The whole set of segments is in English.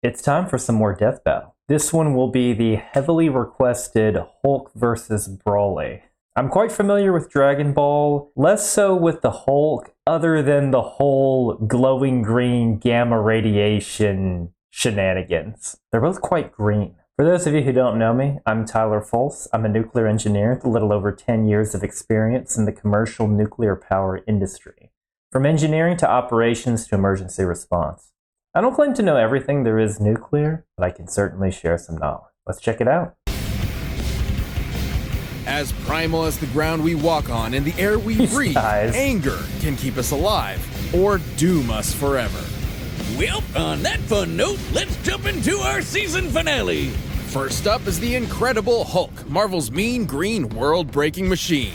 It's time for some more Death Battle. This one will be the heavily requested Hulk versus Broly. I'm quite familiar with Dragon Ball, less so with the Hulk, other than the whole glowing green gamma radiation shenanigans. They're both quite green. For those of you who don't know me, I'm Tyler Fultz. I'm a nuclear engineer with a little over 10 years of experience in the commercial nuclear power industry, from engineering to operations to emergency response. I don't claim to know everything there is nuclear, but I can certainly share some knowledge. Let's check it out. As primal as the ground we walk on and the air we breathe, anger can keep us alive or doom us forever. Well, on that fun note, let's jump into our season finale. First up is the Incredible Hulk, Marvel's mean green world-breaking machine.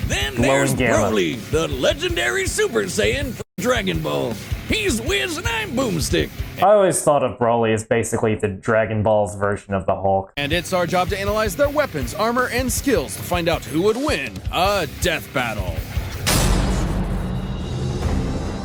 Then there's Broly, the legendary Super Saiyan from Dragon Ball. He's Wiz and I'm Boomstick. I always thought of Broly as basically the Dragon Ball's version of the Hulk. And it's our job to analyze their weapons, armor, and skills to find out who would win a death battle.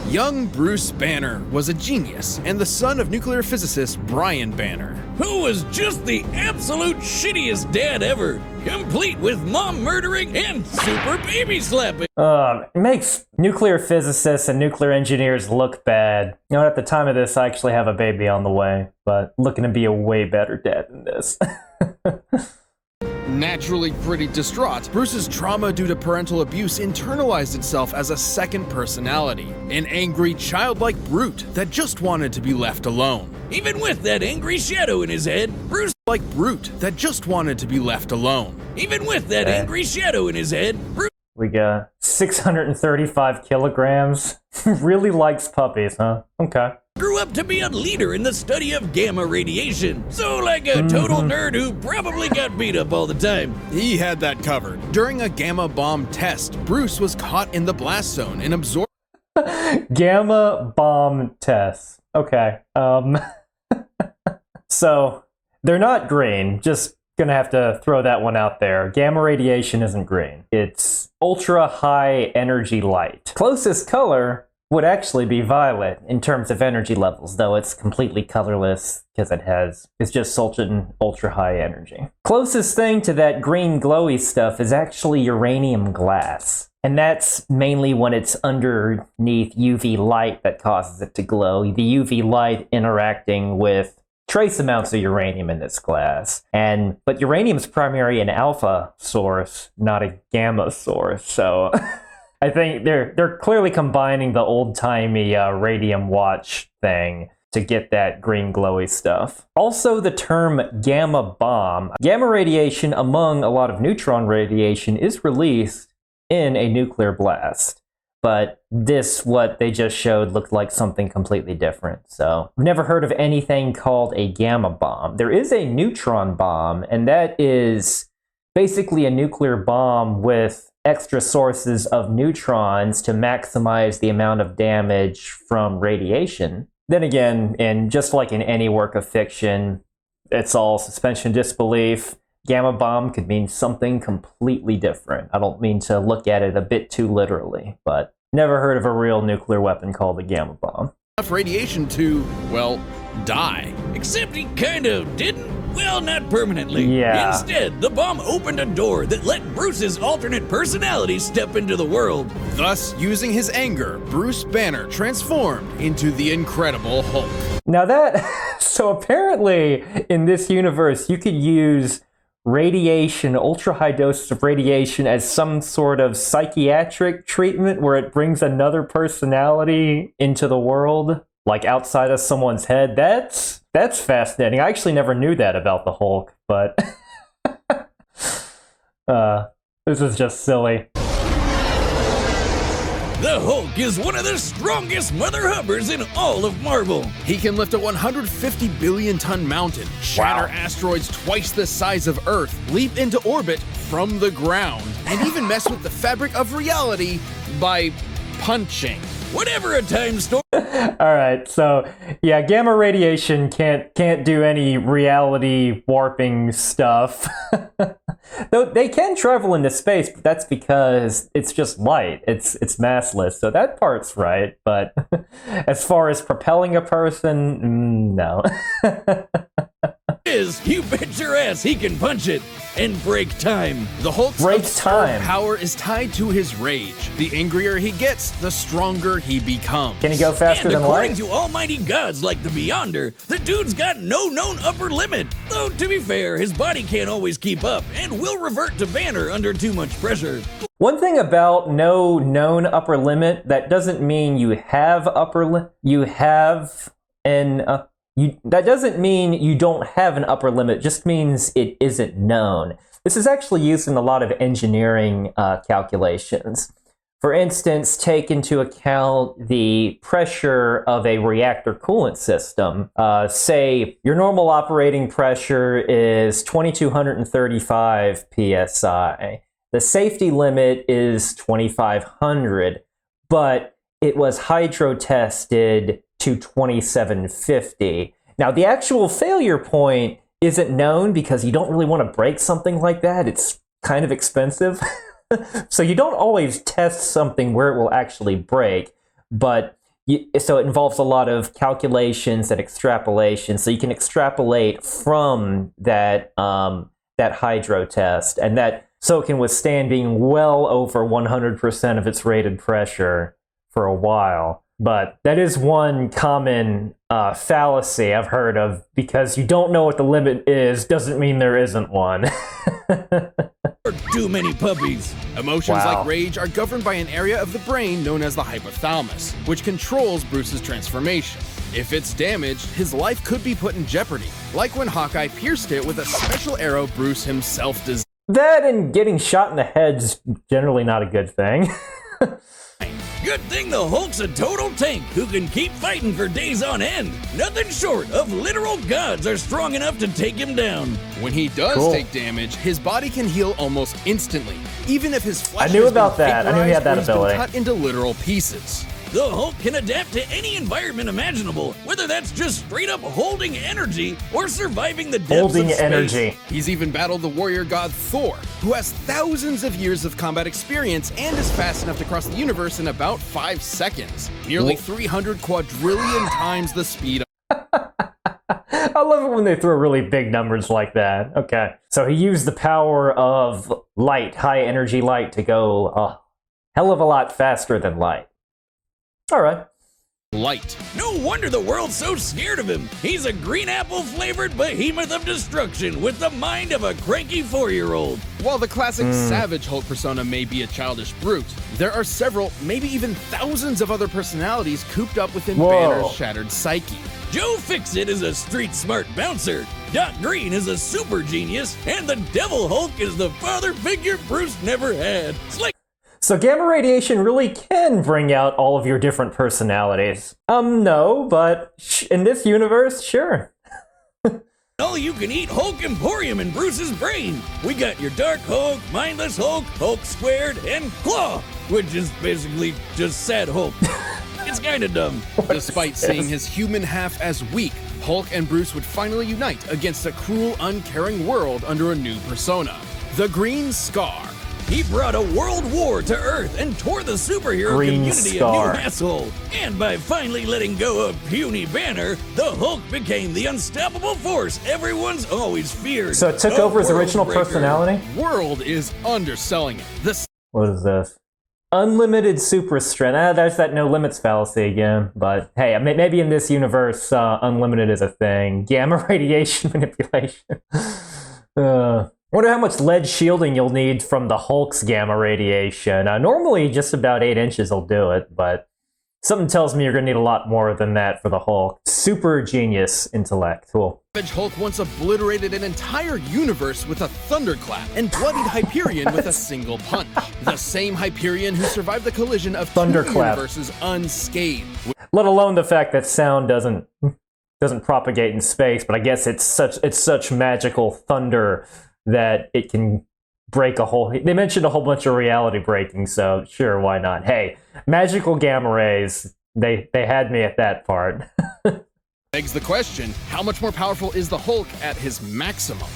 Young Bruce Banner was a genius and the son of nuclear physicist Brian Banner, who was just the absolute shittiest dad ever, complete with mom murdering and super baby slapping. It makes nuclear physicists and nuclear engineers look bad. You know, at the time of this, I actually have a baby on the way, but looking to be a way better dad than this. Naturally pretty distraught, Bruce's trauma due to parental abuse internalized itself as a second personality, an angry, childlike brute that just wanted to be left alone. Even with that angry shadow in his head, Bruce like brute that just wanted to be left alone. Even with that angry shadow in his head, Bruce we got 635 kilograms. Really likes puppies, huh? Okay. Grew up to be a leader in the study of gamma radiation. So like a total nerd who probably got beat up all the time. He had that covered. During a gamma bomb test, Bruce was caught in the blast zone and absorbed. Gamma bomb tests. Okay. So they're not green, just gonna have to throw that one out there. Gamma radiation isn't green. It's ultra high energy light. Closest color would actually be violet in terms of energy levels, though it's completely colorless because it's just ultra high energy. Closest thing to that green glowy stuff is actually uranium glass. And that's mainly when it's underneath UV light that causes it to glow. The UV light interacting with trace amounts of uranium in this glass. But uranium's primary an alpha source, not a gamma source. So I think they're clearly combining the old-timey radium watch thing to get that green glowy stuff. Also, the term gamma bomb. Gamma radiation, among a lot of neutron radiation, is released in a nuclear blast. But what they just showed looked like something completely different. So I've never heard of anything called a gamma bomb. There is a neutron bomb, and that is basically a nuclear bomb with extra sources of neutrons to maximize the amount of damage from radiation. Then again, and just like in any work of fiction, it's all suspension of disbelief. Gamma bomb could mean something completely different. I don't mean to look at it a bit too literally, but never heard of a real nuclear weapon called a gamma bomb. Enough radiation to, well, die. Except he kind of didn't. Well, not permanently. Yeah. Instead, the bomb opened a door that let Bruce's alternate personality step into the world. Thus, using his anger, Bruce Banner transformed into the Incredible Hulk. Now so apparently in this universe, you could use radiation, ultra high doses of radiation as some sort of psychiatric treatment where it brings another personality into the world, like outside of someone's head. That's fascinating. I actually never knew that about the Hulk, but this is just silly. The Hulk is one of the strongest mother hubbers in all of Marvel. He can lift a 150 billion ton mountain, shatter asteroids twice the size of Earth, leap into orbit from the ground, and even mess with the fabric of reality by punching. Whatever a time storm. All right, so yeah, gamma radiation can't do any reality warping stuff. Though they can travel into space, but that's because it's just light. It's massless, so that part's right. But as far as propelling a person, no. You bet your ass he can punch it and break time. The Hulk's Break absurd time. power is tied to his rage. The angrier he gets, the stronger he becomes. Can he go faster And than according light? to almighty gods like the Beyonder, the dude's got no known upper limit. Though, to be fair, his body can't always keep up and will revert to Banner under too much pressure. One thing about no known upper limit, that doesn't mean you have you have an that doesn't mean you don't have an upper limit. It just means it isn't known. This is actually used in a lot of engineering calculations. For instance, take into account the pressure of a reactor coolant system. Say your normal operating pressure is 2235 psi. The safety limit is 2500, but it was hydro tested to 2750. Now, the actual failure point isn't known because you don't really want to break something like that. It's kind of expensive. So you don't always test something where it will actually break, but so it involves a lot of calculations and extrapolation. So you can extrapolate from that hydro test, and so it can withstand being well over 100% of its rated pressure for a while. But that is one common fallacy I've heard of, because you don't know what the limit is doesn't mean there isn't one. Too many puppies. Emotions Wow. like rage are governed by an area of the brain known as the hypothalamus, which controls Bruce's transformation. If it's damaged, his life could be put in jeopardy, like when Hawkeye pierced it with a special arrow Bruce himself designed. That and getting shot in the head's generally not a good thing. Good thing the Hulk's a total tank who can keep fighting for days on end. Nothing short of literal gods are strong enough to take him down. When he does Cool. take damage, his body can heal almost instantly, even if his flesh I knew has about been that. I knew he had vaporized that or he's been ability. cut into literal pieces. The Hulk can adapt to any environment imaginable, whether that's just straight up holding energy or surviving the depths Holding of space. energy. He's even battled the warrior god Thor, who has thousands of years of combat experience and is fast enough to cross the universe in about 5 seconds, nearly 300 quadrillion times the speed of I love it when they throw really big numbers like that. Okay. So he used the power of light, high energy light, to go a hell of a lot faster than light. All right. light. No wonder the world's so scared of him. He's a green apple flavored behemoth of destruction with the mind of a cranky 4-year-old. While the classic Savage Hulk persona may be a childish brute, there are several, maybe even thousands of other personalities cooped up within Whoa. Banner's shattered psyche. Joe Fixit is a street smart bouncer. Doc Green is a super genius, and the Devil Hulk is the father figure Bruce never had. Slick. So gamma radiation really can bring out all of your different personalities. No, but in this universe, sure. All you can eat Hulk Emporium in Bruce's brain. We got your Dark Hulk, Mindless Hulk, Hulk Squared, and Claw, which is basically just Sad Hulk. It's kinda dumb. Despite seeing his human half as weak, Hulk and Bruce would finally unite against a cruel, uncaring world under a new persona, the Green Scar. He brought a world war to Earth and tore the superhero Green community Scar. a new asshole. And by finally letting go of puny Banner, the Hulk became the unstoppable force everyone's always feared. So it took A over his original world breaker. personality? World is underselling it. The What is this? Unlimited super strength. There's that no limits fallacy again. But hey, maybe in this universe, unlimited is a thing. Gamma radiation manipulation. Wonder how much lead shielding you'll need from the Hulk's gamma radiation. Normally, just about 8 inches will do it, but something tells me you're going to need a lot more than that for the Hulk. Super genius intellect. Cool. Savage Hulk once obliterated an entire universe with a thunderclap and bloodied Hyperion with a single punch. The same Hyperion who survived the collision of two Thunderclap. universes unscathed. Let alone the fact that sound doesn't propagate in space, but I guess it's such magical thunder that it can break a whole... They mentioned a whole bunch of reality breaking, so sure, why not? Hey, magical gamma rays, they had me at that part. Begs the question, how much more powerful is the Hulk at his maximum?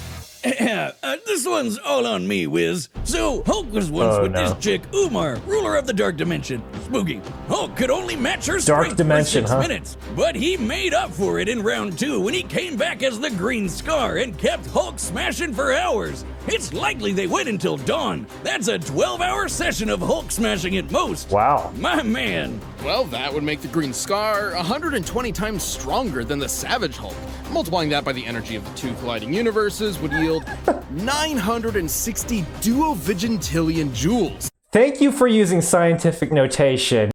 This one's all on me, Wiz. So, Hulk was once with this chick, Umar, ruler of the Dark Dimension. Spooky. Hulk could only match her strength Dimension, for 6 minutes. But he made up for it in round 2 when he came back as the Green Scar and kept Hulk smashing for hours. It's likely they went until dawn. That's a 12-hour session of Hulk smashing at most. Wow. My man. Well, that would make the Green Scar 120 times stronger than the Savage Hulk. Multiplying that by the energy of the 2 colliding universes would yield 960 duovigintillion joules. Thank you for using scientific notation.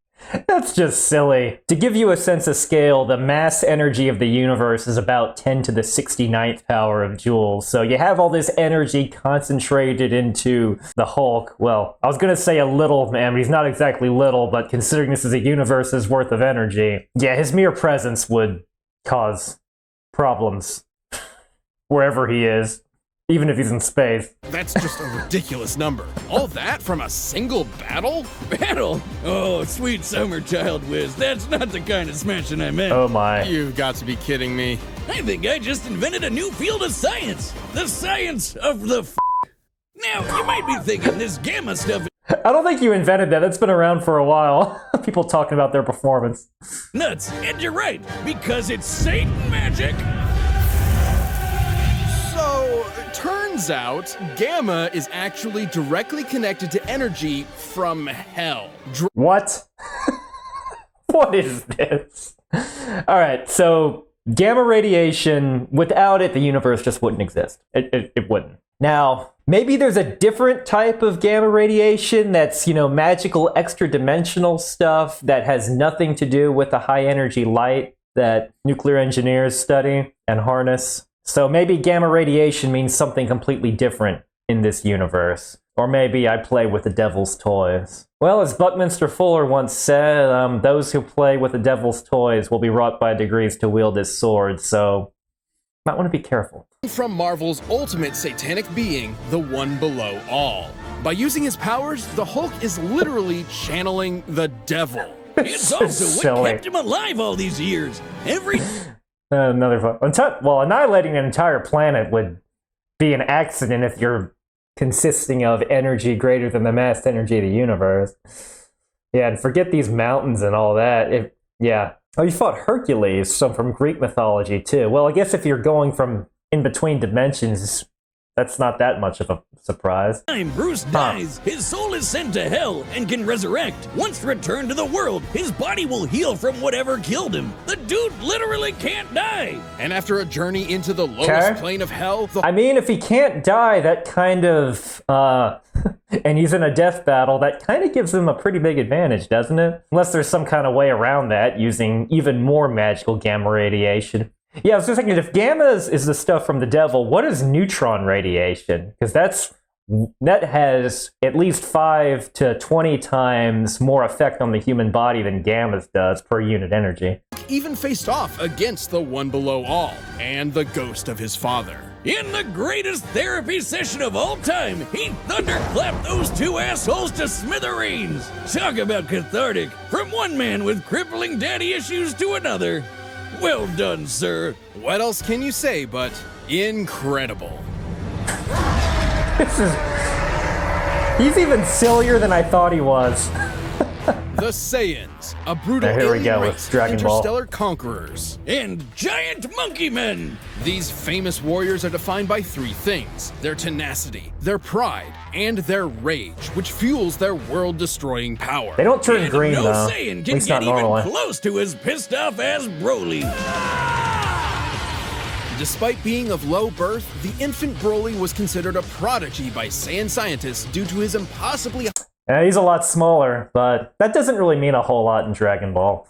That's just silly. To give you a sense of scale, the mass energy of the universe is about 10 to the 69th power of joules. So you have all this energy concentrated into the Hulk. Well, I was going to say a little man, but he's not exactly little, but considering this is a universe's worth of energy, yeah, his mere presence would cause problems wherever he is. Even if he's in space. That's just a ridiculous number. All that from a single battle? Battle? Oh, sweet summer child, Wiz. That's not the kind of smashing I meant. Oh my. You've got to be kidding me. I think I just invented a new field of science. The science of the Now, you might be thinking this gamma stuff I don't think you invented that. That's been around for a while. People talking about their performance. Nuts. And you're right, because it's Satan magic. So, turns out, gamma is actually directly connected to energy from hell. What? What is this? Alright, so gamma radiation, without it, the universe just wouldn't exist. It wouldn't. Now, maybe there's a different type of gamma radiation that's, magical extra-dimensional stuff that has nothing to do with the high-energy light that nuclear engineers study and harness. So maybe gamma radiation means something completely different in this universe. Or maybe I play with the devil's toys. Well, as Buckminster Fuller once said, those who play with the devil's toys will be wrought by degrees to wield his sword, so might want to be careful. From Marvel's ultimate satanic being, the One Below All. By using his powers, the Hulk is literally channeling the devil. It's also what kept him alive all these years. Another fun. Well, annihilating an entire planet would be an accident if you're consisting of energy greater than the mass energy of the universe. Yeah, and forget these mountains and all that. Yeah. Oh, you fought Hercules, some from Greek mythology too. Well, I guess if you're going from in between dimensions, that's not that much of a surprise. Time Bruce dies, his soul is sent to hell and can resurrect. Once returned to the world, his body will heal from whatever killed him. The dude literally can't die. And after a journey into the lowest plane of hell, I mean, if he can't die, that kind of, and he's in a death battle, that kind of gives him a pretty big advantage, doesn't it? Unless there's some kind of way around that, using even more magical gamma radiation. Yeah, I was just thinking, if gamma is the stuff from the devil, what is neutron radiation? Because that has at least 5 to 20 times more effect on the human body than gamma does per unit energy. Even faced off against the One Below All and the ghost of his father. In the greatest therapy session of all time, he thunderclapped those 2 assholes to smithereens. Talk about cathartic. From one man with crippling daddy issues to another. Well done, sir. What else can you say but incredible? He's even sillier than I thought he was. The Saiyans, a brutal here we go alien with race, Dragon Ball. interstellar conquerors. And giant monkey men. These famous warriors are defined by 3 things: their tenacity, their pride, and their rage, which fuels their world-destroying power. They don't turn green, no though. Saiyan At can least get not even normally. close to as pissed off as Broly. Despite being of low birth, the infant Broly was considered a prodigy by Saiyan scientists due to his impossibly He's a lot smaller, but that doesn't really mean a whole lot in Dragon Ball.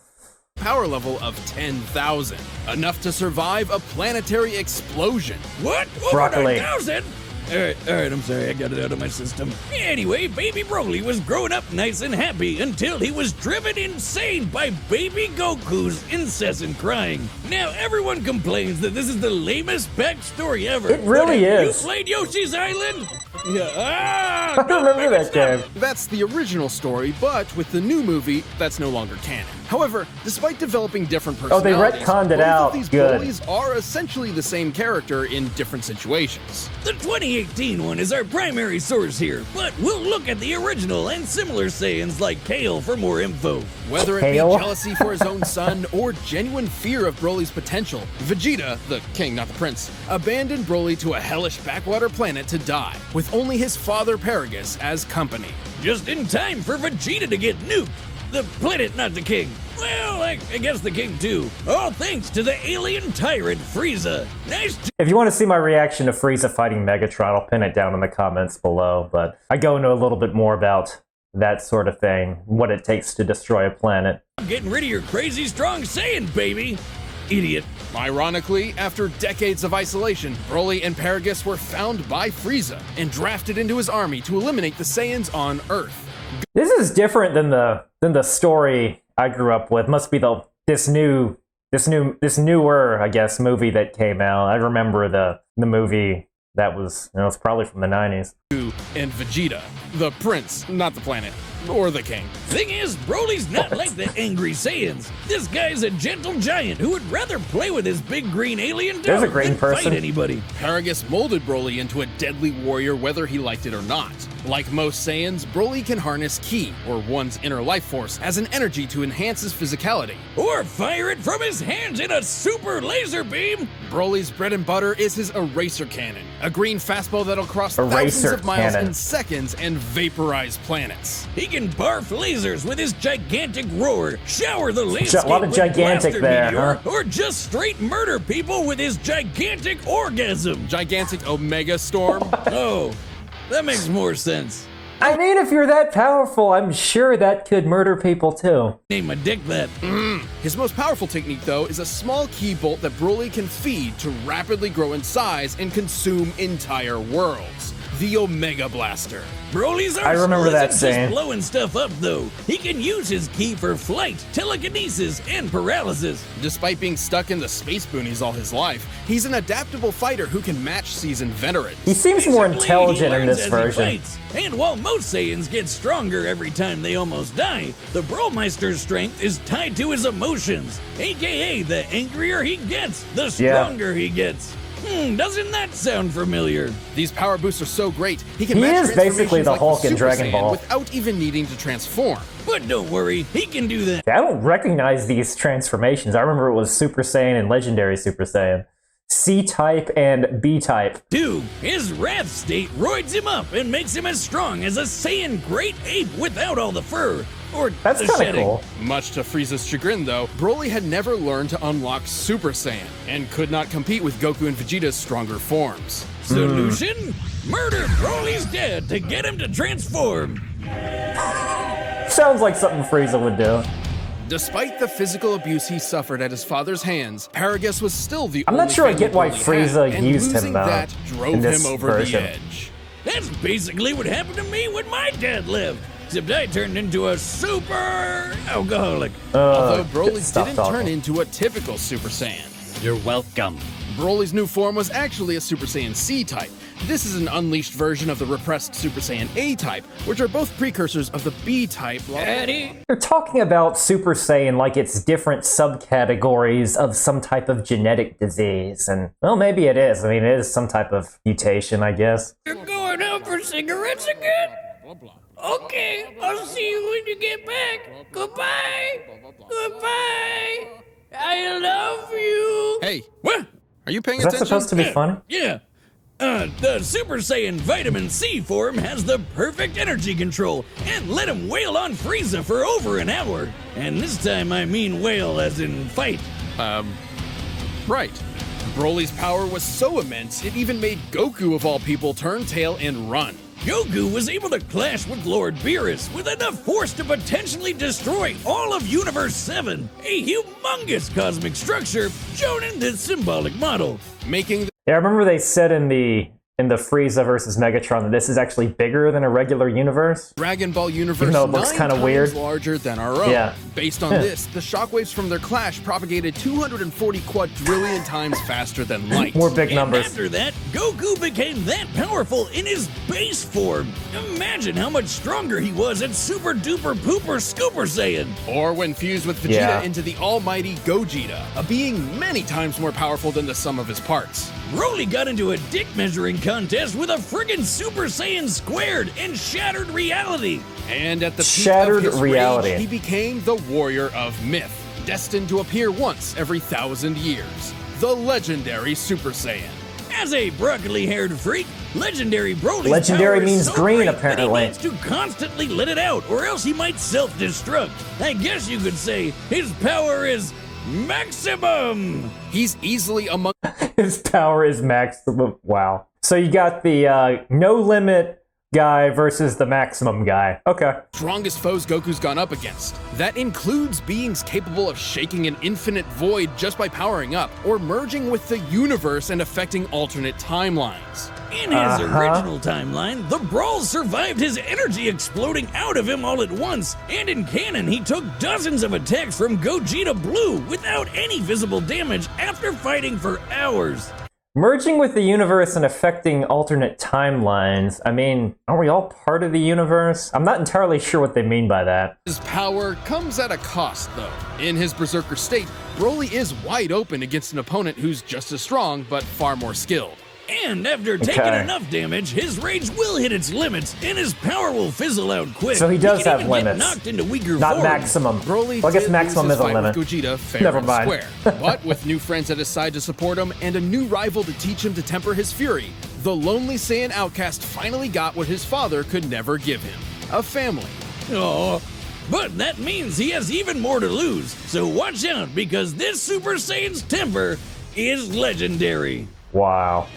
power level of 10,000, enough to survive a planetary explosion. What? Over Broccoli. 9,000? All right, I'm sorry, I got it out of my system. Anyway, baby Broly was growing up nice and happy until he was driven insane by baby Goku's incessant crying. Now, everyone complains that this is the lamest backstory ever. It really but have is. You played Yoshi's Island? Yeah. Ah, I remember that game. That's the original story, but with the new movie, that's no longer canon. However, despite developing different Oh, they personalities, retconned it both out. of these Good. Brolys are essentially the same character in different situations. The 2018 one is our primary source here, but we'll look at the original and similar Saiyans like Kale for more info. Whether it Kale? be jealousy for his own son or genuine fear of Broly's potential, Vegeta, the king, not the prince, abandoned Broly to a hellish backwater planet to die, with only his father Paragus as company. Just in time for Vegeta to get nuked. The planet, not the king. Well, I guess the king too. All thanks to the alien tyrant Frieza. Nice If you want to see my reaction to Frieza fighting Megatron, I'll pin it down in the comments below. But I go into a little bit more about that sort of thing, what it takes to destroy a planet. getting rid of your crazy strong Saiyan, baby. Idiot. Ironically, after decades of isolation, Broly and Paragus were found by Frieza and drafted into his army to eliminate the Saiyans on Earth. This is different than the story I grew up with. Must be this newer, I guess, movie that came out. I remember the movie that was, it's probably from the 90s. And Vegeta, the prince, not the planet, or the king. Thing is, Broly's not like the angry Saiyans. This guy's a gentle giant who would rather play with his big green alien There's a dog green than person. fight anybody. Paragus molded Broly into a deadly warrior whether he liked it or not. Like most Saiyans, Broly can harness Ki, or one's inner life force, as an energy to enhance his physicality. Or fire it from his hands in a super laser beam. Broly's bread and butter is his Eraser Cannon, a green fastball that'll cross thousands Eraser of miles Cannon. in seconds and vaporize planets. He can barf lasers with his gigantic roar, shower the landscape A lot of with gigantic blaster there, meteor, huh? or just straight murder people with his gigantic orgasm. Gigantic Omega Storm. Oh, that makes more sense. I mean, if you're that powerful, I'm sure that could murder people too. Name my dick that. His most powerful technique, though, is a small Ki bolt that Broly can feed to rapidly grow in size and consume entire worlds. The Omega Blaster. Broly's I remember arsenal that isn't saying. just blowing stuff up, though. He can use his Ki for flight, telekinesis, and paralysis. Despite being stuck in the space boonies all his life, he's an adaptable fighter who can match seasoned veterans. He seems more Basically, intelligent he in learns this as version. He fights. And while most Saiyans get stronger every time they almost die, the Bromeister's strength is tied to his emotions. AKA, the angrier he gets, the stronger he gets. Doesn't that sound familiar? These power boosts are so great, he can He match is basically transformations the like Hulk in Super Dragon Saiyan Ball. without even needing to transform. But don't worry, he can do that. I don't recognize these transformations. I remember it was Super Saiyan and Legendary Super Saiyan. C-type and B-type. Dude, his wrath state roids him up and makes him as strong as a Saiyan great ape without all the fur. Or That's the kind of shedding. cool. Much to Frieza's chagrin, though, Broly had never learned to unlock Super Saiyan and could not compete with Goku and Vegeta's stronger forms. Solution? Murder Broly's dad to get him to transform. Sounds like something Frieza would do. Despite the physical abuse he suffered at his father's hands, Paragus was still the I'm only not sure I family get why Broly Frieza had, and used him, losing though, that drove in this him over version. the edge. That's basically what happened to me when my dad lived. Except I turned into a super alcoholic. Although Broly stop didn't talking. turn into a typical Super Saiyan. You're welcome. Broly's new form was actually a Super Saiyan C-type. This is an unleashed version of the repressed Super Saiyan A-type, which are both precursors of the B-type. Daddy? You're talking about Super Saiyan like it's different subcategories of some type of genetic disease. And, well, maybe it is. I mean, it is some type of mutation, I guess. You're going out for cigarettes again? Okay, I'll see you when you get back. Goodbye. Goodbye. I love you. Hey, What? are you paying Is that attention? supposed to be funny? Yeah. The Super Saiyan Vitamin C form has the perfect energy control and let him wail on Frieza for over an hour. And this time I mean wail as in fight. Right. Broly's power was so immense, it even made Goku, of all people, turn tail and run. Goku was able to clash with Lord Beerus with enough force to potentially destroy all of Universe 7, a humongous cosmic structure shown in this symbolic model. Making Yeah, I remember they said in the in the Frieza versus Megatron that this is actually bigger than a regular universe. Dragon Ball universe Even though it looks 9 kinda times weird. larger than our own. Yeah. Based on this, the shockwaves from their clash propagated 240 quadrillion times faster than light. More big And numbers. after that, Goku became that powerful in his base form. Imagine how much stronger he was at Super Duper Pooper Scooper Saiyan. Or when fused with Vegeta Yeah. into the almighty Gogeta, a being many times more powerful than the sum of his parts. Broly got into a dick measuring contest with a friggin' Super Saiyan squared and shattered reality. And at the peak Shattered of his reality. rage, he became the warrior of myth, destined to appear once every 1,000 years. The legendary Super Saiyan. As a broccoli-haired freak, legendary Broly's Legendary power is means so green, great that apparently. He needs to constantly let it out, or else he might self-destruct. I guess you could say his power is maximum. He's easily among His power is maximum. Wow. So you got the no limit guy versus the maximum guy. Okay. the strongest foes Goku's gone up against. That includes beings capable of shaking an infinite void just by powering up, or merging with the universe and affecting alternate timelines. In his original timeline, the Brawl survived his energy exploding out of him all at once, and in canon, he took dozens of attacks from Gogeta Blue without any visible damage after fighting for hours. Merging with the universe and affecting alternate timelines. I mean, are we all part of the universe? I'm not entirely sure what they mean by that. His power comes at a cost, though. In his berserker state, Broly is wide open against an opponent who's just as strong, but far more skilled. And after taking Okay. enough damage, his rage will hit its limits, and his power will fizzle out quick. So he does can have even get limits. knocked into weaker Not form. maximum. Broly Well, I guess did maximum lose is his a fight limit. with Gogeta fair Never and mind. square. But with new friends at his side to support him and a new rival to teach him to temper his fury, the lonely Saiyan outcast finally got what his father could never give him: a family. Oh, but that means he has even more to lose. So watch out, because this Super Saiyan's temper is legendary. Wow.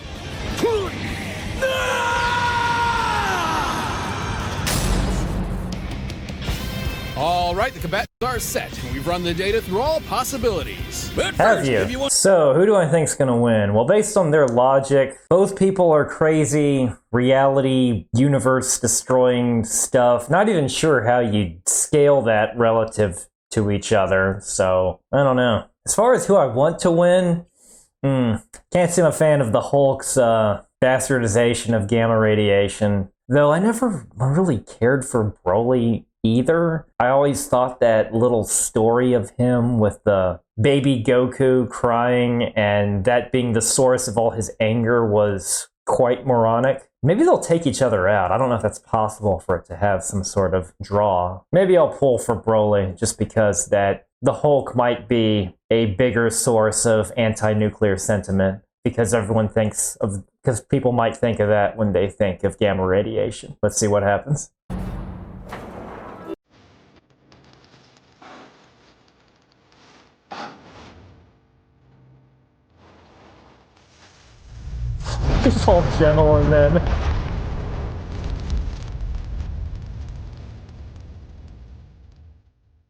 All right, the combatants are set, and we've run the data through all possibilities. But Have first, you? if you want So, who do I think's gonna win? Well, based on their logic, both people are crazy, reality, universe destroying stuff. Not even sure how you'd scale that relative to each other, so I don't know. As far as who I want to win, can't say I'm a fan of the Hulk's bastardization of gamma radiation. Though I never really cared for Broly either. I always thought that little story of him with the baby Goku crying and that being the source of all his anger was quite moronic. Maybe they'll take each other out. I don't know if that's possible for it to have some sort of draw. Maybe I'll pull for Broly just because that the Hulk might be a bigger source of anti-nuclear sentiment because because people might think of that when they think of gamma radiation. Let's see what happens. It's all gentle and then...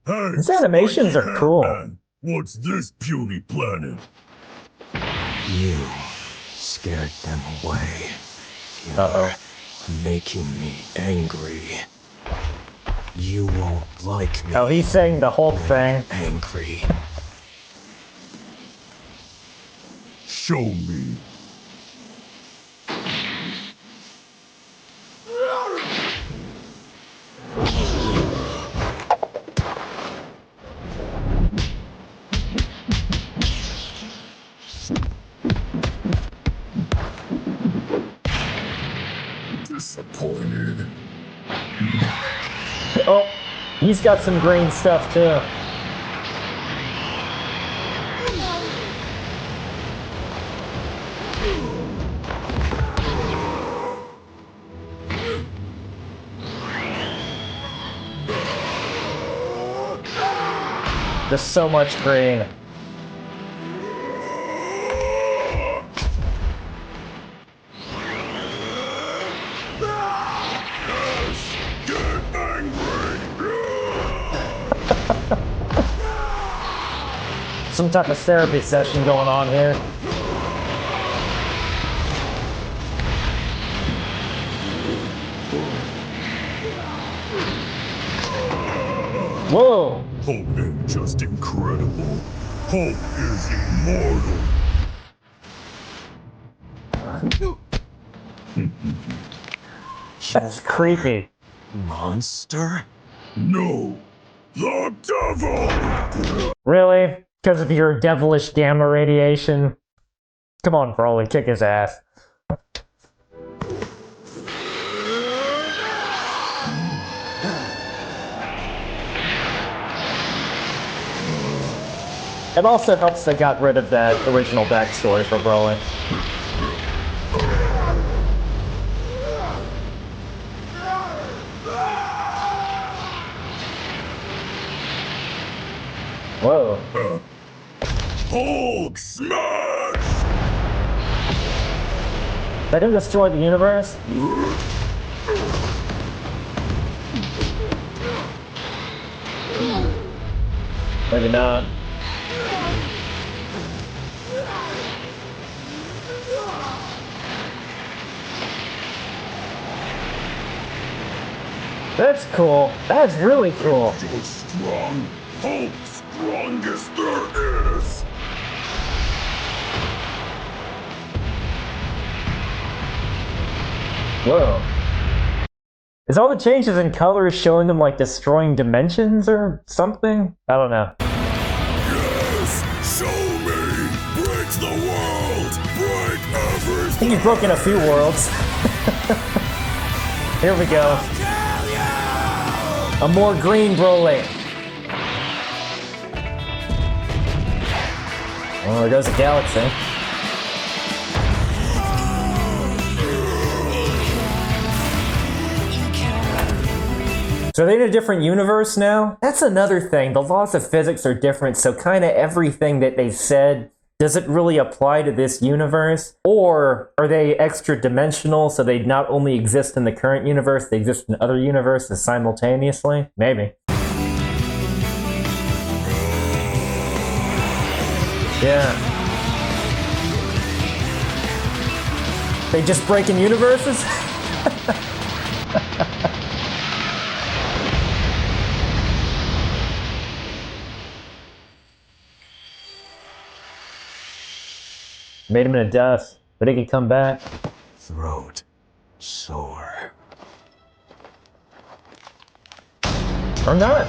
Hey, These animations are Spiky cool. Headman, what's this beauty planet? You scared them away. Uh-oh. Making me angry. You won't like me Oh, he's saying the Hulk thing. angry. Show me. Disappointed. Oh, he's got some green stuff too. There's so much green. Get angry. Some type of therapy session going on here. Whoa! Hulk ain't just incredible. Hulk is immortal. That's creepy. Monster? No, the devil! Really? Because of your devilish gamma radiation? Come on, Broly, kick his ass. It also helps they got rid of that original backstory for Broly. Whoa. Hulk smash! They didn't destroy the universe? Maybe not. That's cool. That's really cool. So strong. Hulk strongest there is. Whoa. Is all the changes in colors showing them like destroying dimensions or something? I don't know. Yes! Show me! Break the world! Break I everything! think you've broken a few worlds. Here we go. A more green Broly. Oh, there goes the galaxy. So are they in a different universe now? That's another thing. The laws of physics are different, so kind of everything that they said, does it really apply to this universe? Or are they extra dimensional, so they not only exist in the current universe, they exist in other universes simultaneously? Maybe. Yeah. They just break in universes? Made him in a dust, but he could come back. Throat sore. Or not.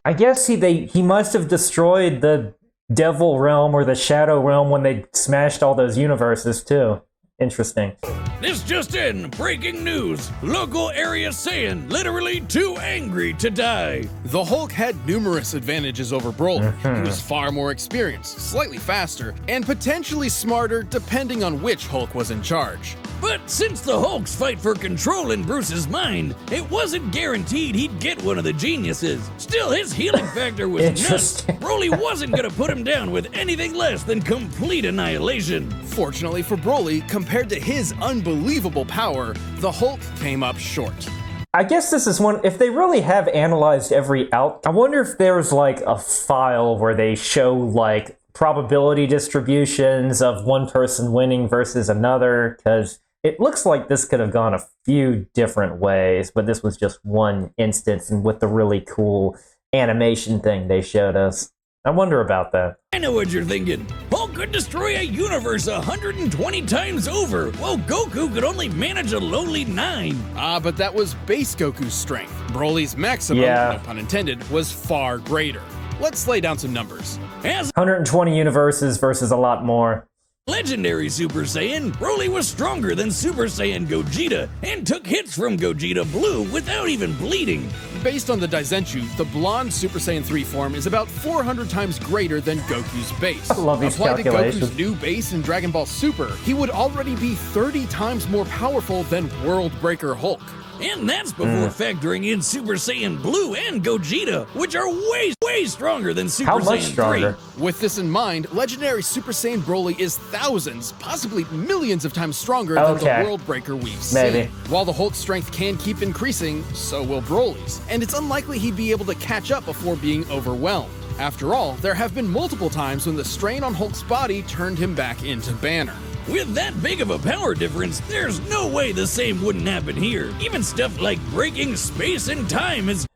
I guess he must have destroyed the Devil Realm or the Shadow Realm when they smashed all those universes too. Interesting. This just in, breaking news. Local area Saiyan literally too angry to die. The Hulk had numerous advantages over Broly. He was far more experienced, slightly faster, and potentially smarter depending on which Hulk was in charge. But since the Hulk's fight for control in Bruce's mind, it wasn't guaranteed he'd get one of the geniuses. Still, his healing factor was nuts. Interesting. Broly wasn't gonna put him down with anything less than complete annihilation. Fortunately for Broly, compared to his unbelievable power, the Hulk came up short. I guess this is one, if they really have analyzed every I wonder if there's like a file where they show like probability distributions of one person winning versus another, because it looks like this could have gone a few different ways, but this was just one instance, and with the really cool animation thing they showed us. I wonder about that. I know what you're thinking. Hulk could destroy a universe 120 times over, while Goku could only manage a lowly 9. But that was base Goku's strength. Broly's maximum, no pun intended, was far greater. Let's lay down some numbers. As 120 universes versus a lot more. legendary Super Saiyan, Broly was stronger than Super Saiyan Gogeta and took hits from Gogeta Blue without even bleeding. Based on the Daizenshuu, the blonde Super Saiyan 3 form is about 400 times greater than Goku's base. I love these Applied to calculations. Goku's new base in Dragon Ball Super, he would already be 30 times more powerful than World Breaker Hulk. And that's before factoring in Super Saiyan Blue and Gogeta, which are way stronger than Super How Saiyan much stronger? 3. With this in mind, legendary Super Saiyan Broly is thousands, possibly millions of times stronger than the World Breaker we've seen. Maybe. While the Hulk's strength can keep increasing, so will Broly's, and it's unlikely he'd be able to catch up before being overwhelmed. After all, there have been multiple times when the strain on Hulk's body turned him back into Banner. With that big of a power difference, there's no way the same wouldn't happen here. Even stuff like breaking space and time is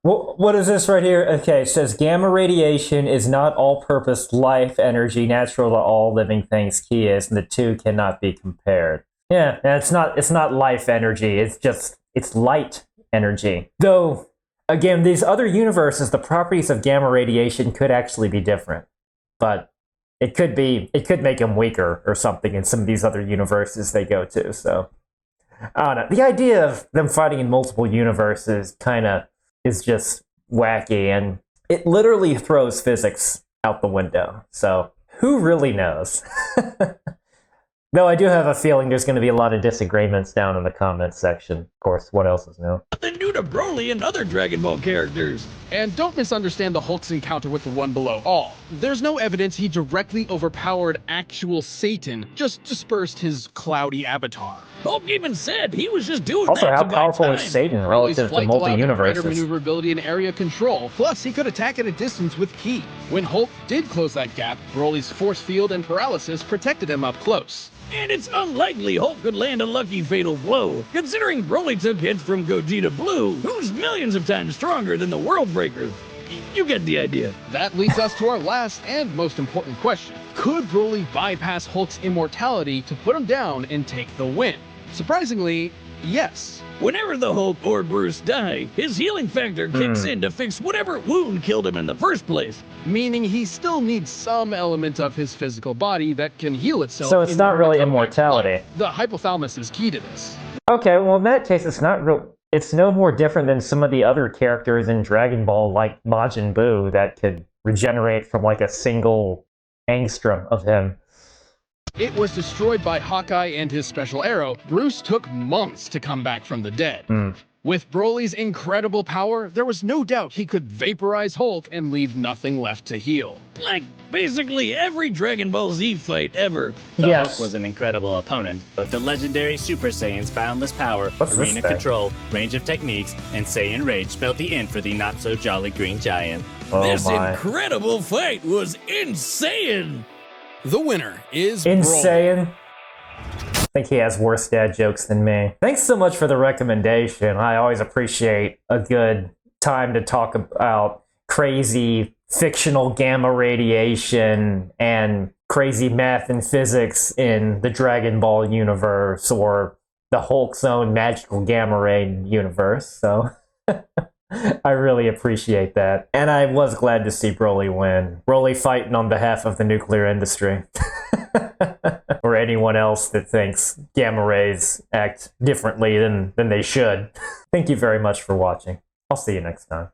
What is this right here? Okay, it says gamma radiation is not all-purpose life energy natural to all living things. Key is, and the two cannot be compared. Yeah, and it's not life energy. It's light energy. Though, again, these other universes, the properties of gamma radiation could actually be different, but it could make them weaker or something in some of these other universes they go to. So I don't know. The idea of them fighting in multiple universes kind of is just wacky, and it literally throws physics out the window. So who really knows? Though I do have a feeling there's going to be a lot of disagreements down in the comments section. Of course, what else is new? Nothing new to Broly and other Dragon Ball characters. And don't misunderstand the Hulk's encounter with the One Below All. There's no evidence he directly overpowered actual Satan, just dispersed his cloudy avatar. Hulk even said he was just doing Also, that how to buy powerful is time. Satan Broly's relative to flight allowed greater multi-universes? maneuverability and area control. Plus, he could attack at a distance with Ki. When Hulk did close that gap, Broly's force field and paralysis protected him up close. And it's unlikely Hulk could land a lucky fatal blow, considering Broly took hits from Gogeta Blue, who's millions of times stronger than the World Breaker. You get the idea. That leads us to our last and most important question. Could Broly bypass Hulk's immortality to put him down and take the win? Surprisingly, yes. Whenever the Hulk or Bruce die, his healing factor kicks in to fix whatever wound killed him in the first place. Meaning he still needs some element of his physical body that can heal itself. So it's in not order to really come back to immortality. life. The hypothalamus is key to this. Okay, well in that case, it's not real. It's no more different than some of the other characters in Dragon Ball, like Majin Buu, that could regenerate from like a single angstrom of him. It was destroyed by Hawkeye and his special arrow. Bruce took months to come back from the dead. With Broly's incredible power, there was no doubt he could vaporize Hulk and leave nothing left to heal. Like, basically every Dragon Ball Z fight ever. The Yes. Hulk was an incredible opponent, but the legendary Super Saiyan's boundless power, What's this arena thing? control, range of techniques, and Saiyan rage spelled the end for the not-so-jolly Green Giant. Oh This my. incredible fight was insane! The winner is Broly. Insane. I think he has worse dad jokes than me. Thanks so much for the recommendation. I always appreciate a good time to talk about crazy fictional gamma radiation and crazy math and physics in the Dragon Ball universe or the Hulk's own magical gamma ray universe. So I really appreciate that. And I was glad to see Broly win. Broly fighting on behalf of the nuclear industry. Or anyone else that thinks gamma rays act differently than they should. Thank you very much for watching. I'll see you next time.